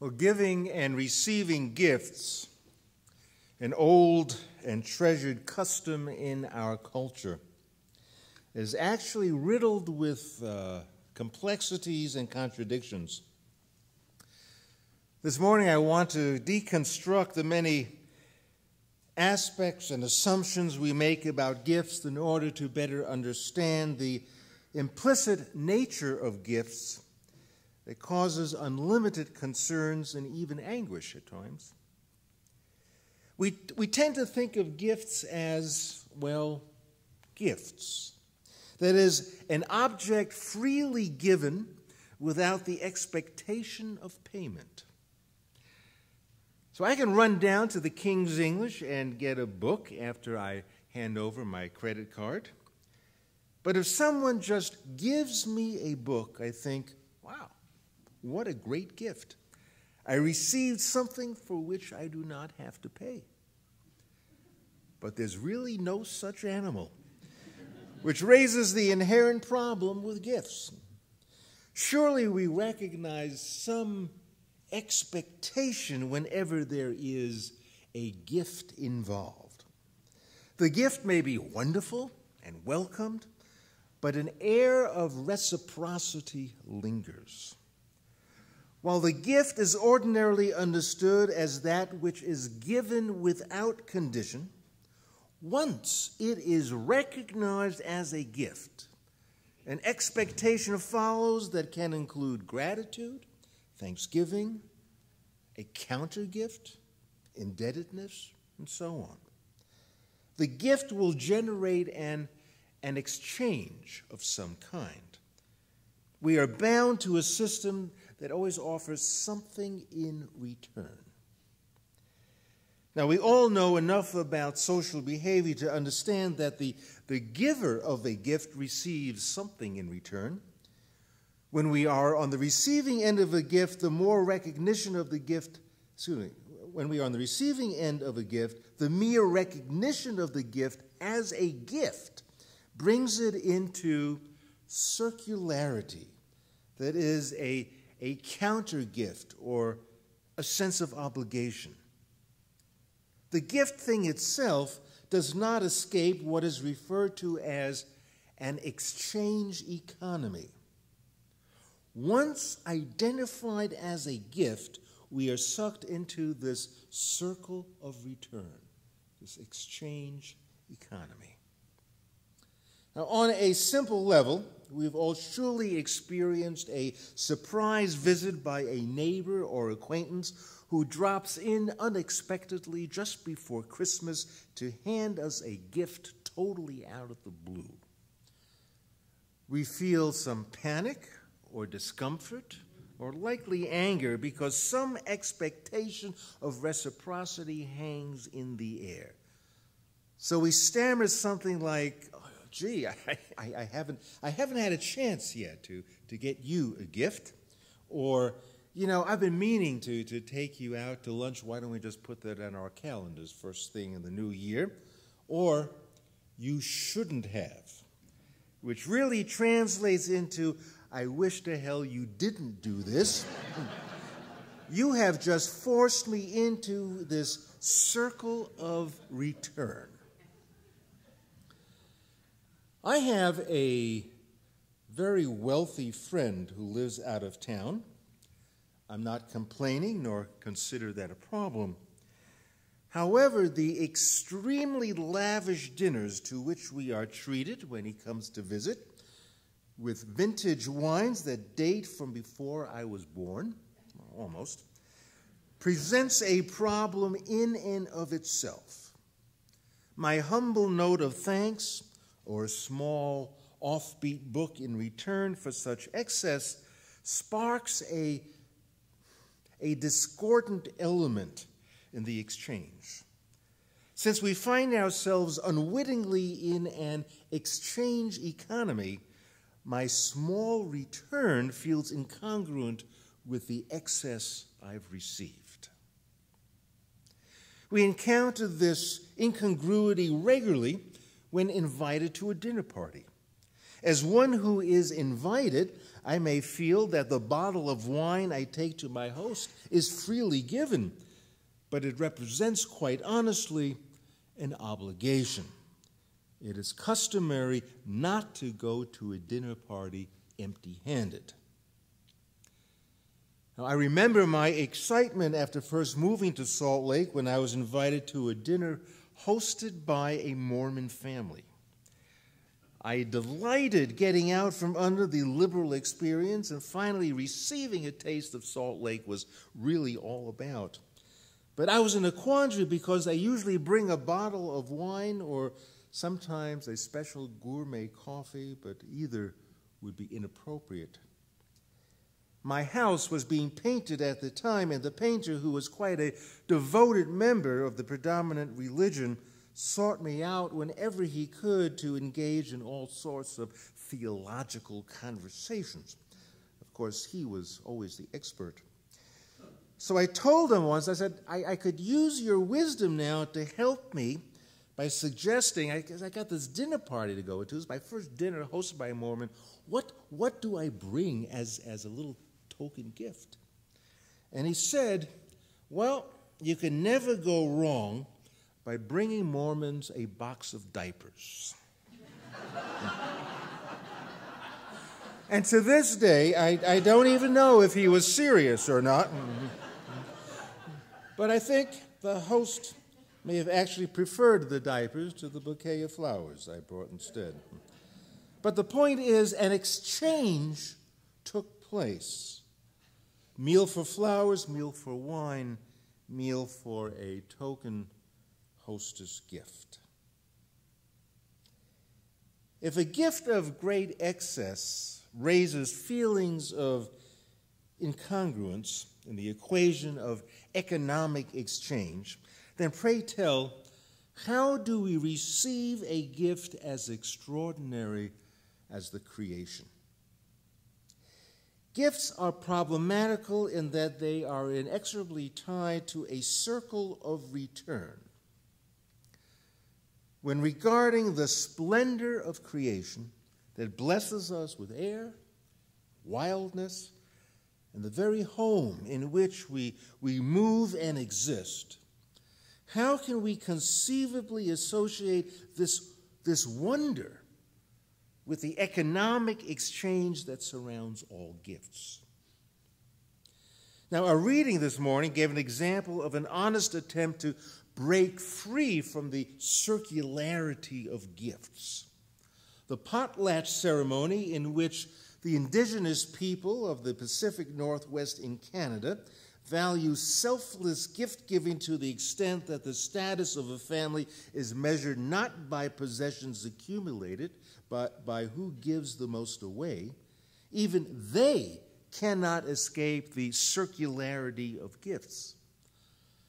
Well, giving and receiving gifts, an old and treasured custom in our culture, is actually riddled with complexities and contradictions. This morning I want to deconstruct the many aspects and assumptions we make about gifts in order to better understand the implicit nature of gifts that causes unlimited concerns and even anguish at times. We tend to think of gifts as, well, gifts. That is, an object freely given without the expectation of payment. So I can run down to the King's English and get a book after I hand over my credit card. But if someone just gives me a book, I think, wow, what a great gift. I received something for which I do not have to pay. But there's really no such animal, which raises the inherent problem with gifts. Surely we recognize some expectation whenever there is a gift involved. The gift may be wonderful and welcomed, but an air of reciprocity lingers. While the gift is ordinarily understood as that which is given without condition, once it is recognized as a gift, an expectation follows that can include gratitude, thanksgiving, a counter gift, indebtedness, and so on. The gift will generate an exchange of some kind. We are bound to a system that always offers something in return. Now, we all know enough about social behavior to understand that the giver of a gift receives something in return. When we are on the receiving end of a gift, the more recognition of the gift, when we are on the receiving end of a gift, the mere recognition of the gift as a gift brings it into circularity. That is a counter gift or a sense of obligation. The gift thing itself does not escape what is referred to as an exchange economy. Once identified as a gift, we are sucked into this circle of return, this exchange economy. Now, on a simple level, we've all surely experienced a surprise visit by a neighbor or acquaintance who drops in unexpectedly just before Christmas to hand us a gift totally out of the blue. We feel some panic or discomfort or likely anger because some expectation of reciprocity hangs in the air. So we stammer something like, gee, I haven't had a chance yet to get you a gift. Or, you know, I've been meaning to take you out to lunch. Why don't we just put that on our calendars first thing in the new year? Or, you shouldn't have, which really translates into, I wish to hell you didn't do this. You have just forced me into this circle of return. I have a very wealthy friend who lives out of town. I'm not complaining nor consider that a problem. However, the extremely lavish dinners to which we are treated when he comes to visit, with vintage wines that date from before I was born, almost, presents a problem in and of itself. My humble note of thanks, or a small offbeat book in return for such excess, sparks a discordant element in the exchange. Since we find ourselves unwittingly in an exchange economy, my small return feels incongruent with the excess I've received. We encounter this incongruity regularly when invited to a dinner party. As one who is invited, I may feel that the bottle of wine I take to my host is freely given, but it represents, quite honestly, an obligation. It is customary not to go to a dinner party empty-handed. Now, I remember my excitement after first moving to Salt Lake when I was invited to a dinner hosted by a Mormon family. I delighted getting out from under the liberal experience and finally receiving a taste of Salt Lake was really all about. But I was in a quandary because I usually bring a bottle of wine or sometimes a special gourmet coffee, but either would be inappropriate. My house was being painted at the time, and the painter, who was quite a devoted member of the predominant religion, sought me out whenever he could to engage in all sorts of theological conversations. Of course, he was always the expert. So I told him once, I said, I could use your wisdom now to help me by suggesting, because I got this dinner party to go to. It's my first dinner hosted by a Mormon. What do I bring as a little token gift? And he said, well, you can never go wrong by bringing Mormons a box of diapers. And to this day, I don't even know if he was serious or not. But I think the host may have actually preferred the diapers to the bouquet of flowers I brought instead. But the point is, an exchange took place. Meal for flowers, meal for wine, meal for a token hostess gift. If a gift of great excess raises feelings of incongruence in the equation of economic exchange, then pray tell, how do we receive a gift as extraordinary as the creation? Gifts are problematical in that they are inexorably tied to a circle of return. When regarding the splendor of creation that blesses us with air, wildness, and the very home in which we move and exist, how can we conceivably associate this wonder with the economic exchange that surrounds all gifts? Now, our reading this morning gave an example of an honest attempt to break free from the circularity of gifts. The potlatch ceremony, in which the indigenous people of the Pacific Northwest in Canada value selfless gift-giving to the extent that the status of a family is measured not by possessions accumulated, but by who gives the most away, even they cannot escape the circularity of gifts.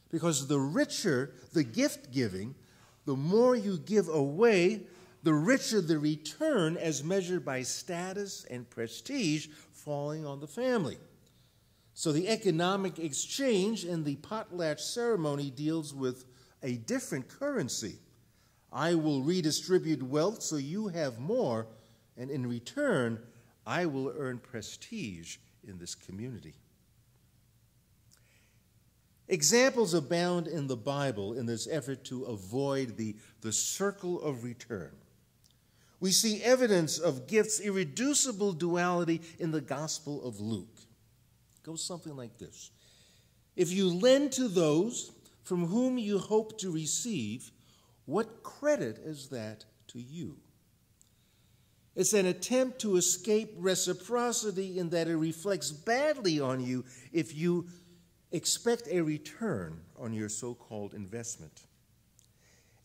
Because the richer the gift-giving, the more you give away, the richer the return as measured by status and prestige falling on the family. So the economic exchange in the potlatch ceremony deals with a different currency. I will redistribute wealth so you have more, and in return, I will earn prestige in this community. Examples abound in the Bible in this effort to avoid the circle of return. We see evidence of gifts' irreducible duality in the Gospel of Luke. It goes something like this. If you lend to those from whom you hope to receive, what credit is that to you? It's an attempt to escape reciprocity in that it reflects badly on you if you expect a return on your so-called investment.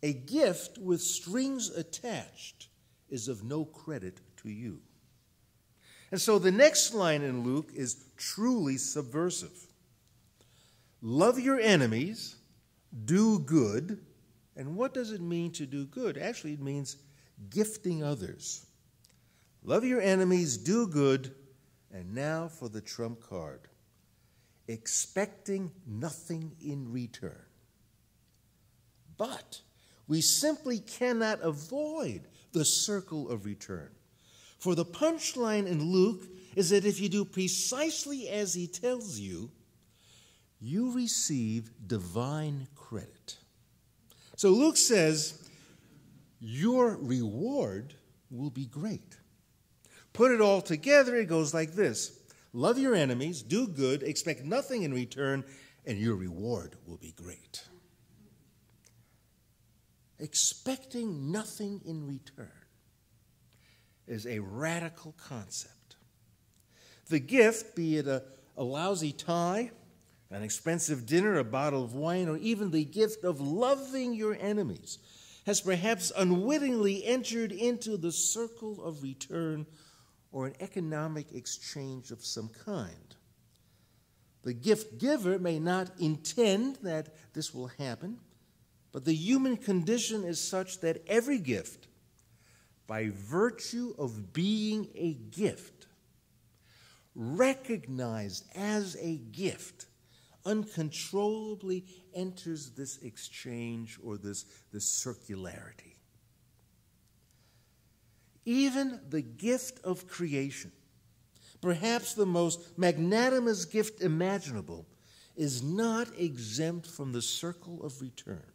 A gift with strings attached is of no credit to you. And so the next line in Luke is truly subversive. Love your enemies, do good. And what does it mean to do good? Actually, it means gifting others. Love your enemies, do good, and now for the trump card. Expecting nothing in return. But we simply cannot avoid the circle of return. For the punchline in Luke is that if you do precisely as he tells you, you receive divine credit. So Luke says, your reward will be great. Put it all together, it goes like this. Love your enemies, do good, expect nothing in return, and your reward will be great. Expecting nothing in return is a radical concept. The gift, be it a lousy tie, an expensive dinner, a bottle of wine, or even the gift of loving your enemies, has perhaps unwittingly entered into the circle of return or an economic exchange of some kind. The gift giver may not intend that this will happen, but the human condition is such that every gift, by virtue of being a gift, recognized as a gift, uncontrollably enters this exchange or this circularity. Even the gift of creation, perhaps the most magnanimous gift imaginable, is not exempt from the circle of return.